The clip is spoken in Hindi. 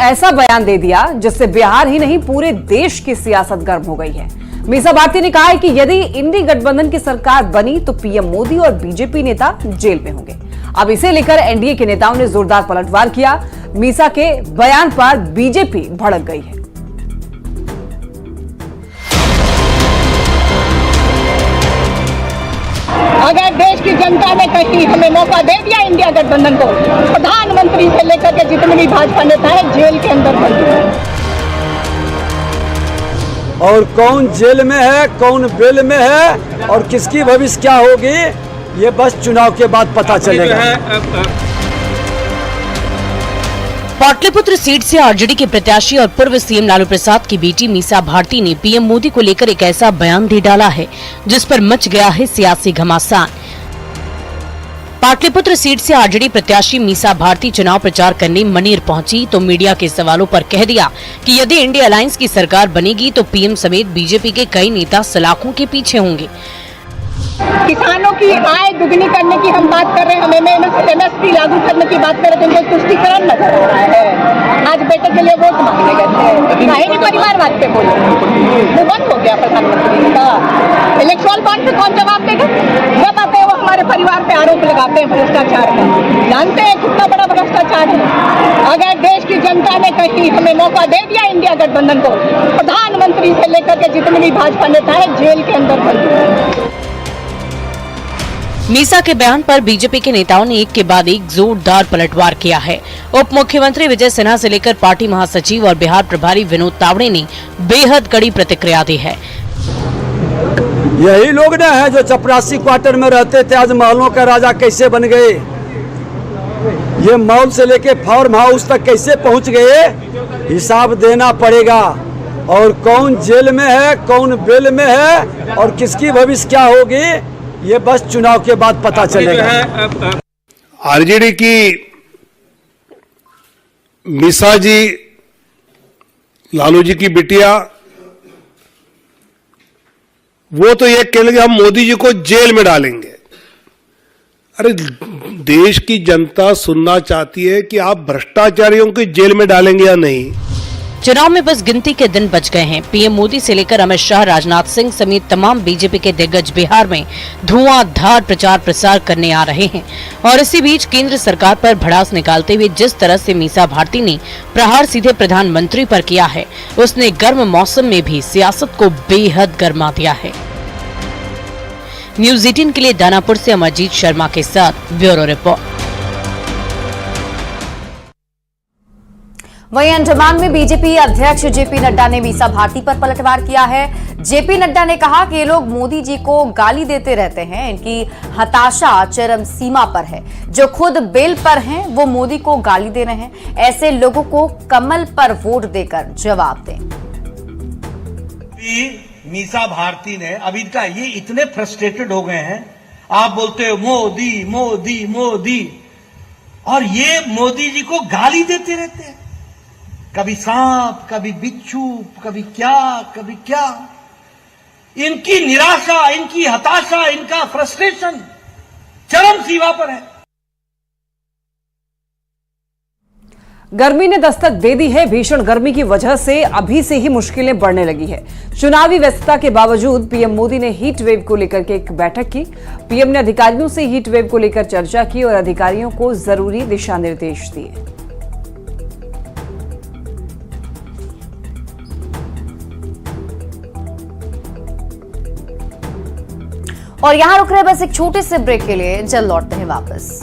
ऐसा बयान दे दिया जिससे बिहार ही नहीं पूरे देश की सियासत गर्म हो गई है। मीसा भारती ने कहा है कि यदि इंडी गठबंधन की सरकार बनी तो पीएम मोदी और बीजेपी नेता जेल में होंगे। अब इसे लेकर एनडीए के नेताओं ने जोरदार पलटवार किया। मीसा के बयान पर बीजेपी भड़क गई है। अगर देश की जनता ने कहीं हमें मौका दे दिया इंडिया गठबंधन को, प्रधानमंत्री से लेकर के जितने भी भाजपा नेता है जेल के अंदर बंद है। और कौन जेल में है, कौन बेल में है और किसकी भविष्य क्या होगी, ये बस चुनाव के बाद पता चलेगा। पाटलिपुत्र सीट से आरजेडी के प्रत्याशी और पूर्व सीएम लालू प्रसाद की बेटी मीसा भारती ने पीएम मोदी को लेकर एक ऐसा बयान दे डाला है जिस पर मच गया है सियासी घमासान। पाटलिपुत्र सीट से आरजेडी प्रत्याशी मीसा भारती चुनाव प्रचार करने मनेर पहुंची तो मीडिया के सवालों पर कह दिया कि यदि इंडिया अलायंस की सरकार बनेगी तो पीएम समेत बीजेपी के कई नेता सलाखों के पीछे होंगे। किसानों की आय दुगनी करने की हम बात कर रहे हैं, हमें एमएसपी लागू करने की बात कर रहे हैं, तो तुष्टीकरण नजर आ रहा है। आज बेटे के लिए वोट मांगने गए थे, नहीं परिवारवाद पे बोले, वो बंद हो गया प्रधानमंत्री का। इलेक्ट्रल बॉन्ड पे कौन जवाब देगा? जब आते हैं वो हमारे परिवार पे आरोप लगाते हैं भ्रष्टाचार का। जानते हैं कितना बड़ा भ्रष्टाचार है। अगर देश की जनता ने कहीं हमें मौका दे दिया इंडिया गठबंधन को, प्रधानमंत्री से लेकर के जितने भी भाजपा नेता है जेल के अंदर बंद है। मीसा के बयान पर बीजेपी के नेताओं ने एक के बाद एक जोरदार पलटवार किया है। उप मुख्यमंत्री विजय सिन्हा से लेकर पार्टी महासचिव और बिहार प्रभारी विनोद तावड़े ने बेहद कड़ी प्रतिक्रिया दी है। यही लोग न हैं जो चपरासी क्वार्टर में रहते थे, आज महलों का राजा कैसे बन गए, ये मॉल से लेके फार्म हाउस तक कैसे पहुंच गए, हिसाब देना पड़ेगा। और कौन जेल में है, कौन बेल में है और किसकी भविष्य क्या होगी, ये बस चुनाव के बाद पता चलेगा। आरजेडी की मीसा जी, लालू जी की बिटिया, वो तो ये कह लेंगे हम मोदी जी को जेल में डालेंगे। अरे देश की जनता सुनना चाहती है कि आप भ्रष्टाचारियों को जेल में डालेंगे या नहीं। चुनाव में बस गिनती के दिन बच गए हैं। पीएम मोदी से लेकर अमित शाह, राजनाथ सिंह समेत तमाम बीजेपी के दिग्गज बिहार में धुआंधार प्रचार प्रसार करने आ रहे हैं। और इसी बीच केंद्र सरकार पर भड़ास निकालते हुए जिस तरह से मीसा भारती ने प्रहार सीधे प्रधानमंत्री पर किया है, उसने गर्म मौसम में भी सियासत को बेहद गर्मा दिया है। न्यूज़ 18 के लिए दानापुर से अमरजीत शर्मा के साथ ब्यूरो रिपोर्ट। वहीं अंडमान में बीजेपी अध्यक्ष जेपी नड्डा ने मीसा भारती पर पलटवार किया है। जेपी नड्डा ने कहा कि ये लोग मोदी जी को गाली देते रहते हैं, इनकी हताशा चरम सीमा पर है। जो खुद बेल पर हैं वो मोदी को गाली दे रहे हैं। ऐसे लोगों को कमल पर वोट देकर जवाब दें। मीसा भारती ने अभी का ये इतने फ्रस्ट्रेटेड हो गए हैं, आप बोलते हो मोदी मोदी मोदी, और ये मोदी जी को गाली देते रहते हैं। कभी सांप, कभी बिच्छू, कभी क्या कभी क्या। इनकी निराशा, इनकी हताशा, इनका फ्रस्ट्रेशन चरम सीमा पर है। गर्मी ने दस्तक दे दी है। भीषण गर्मी की वजह से अभी से ही मुश्किलें बढ़ने लगी है। चुनावी व्यस्तता के बावजूद पीएम मोदी ने हीट वेव को लेकर के एक बैठक की। पीएम ने अधिकारियों से हीट वेव को लेकर चर्चा की और अधिकारियों को जरूरी दिशा निर्देश दिए। और यहां रुक रहे बस एक छोटे से ब्रेक के लिए, जल्द लौटते हैं वापस।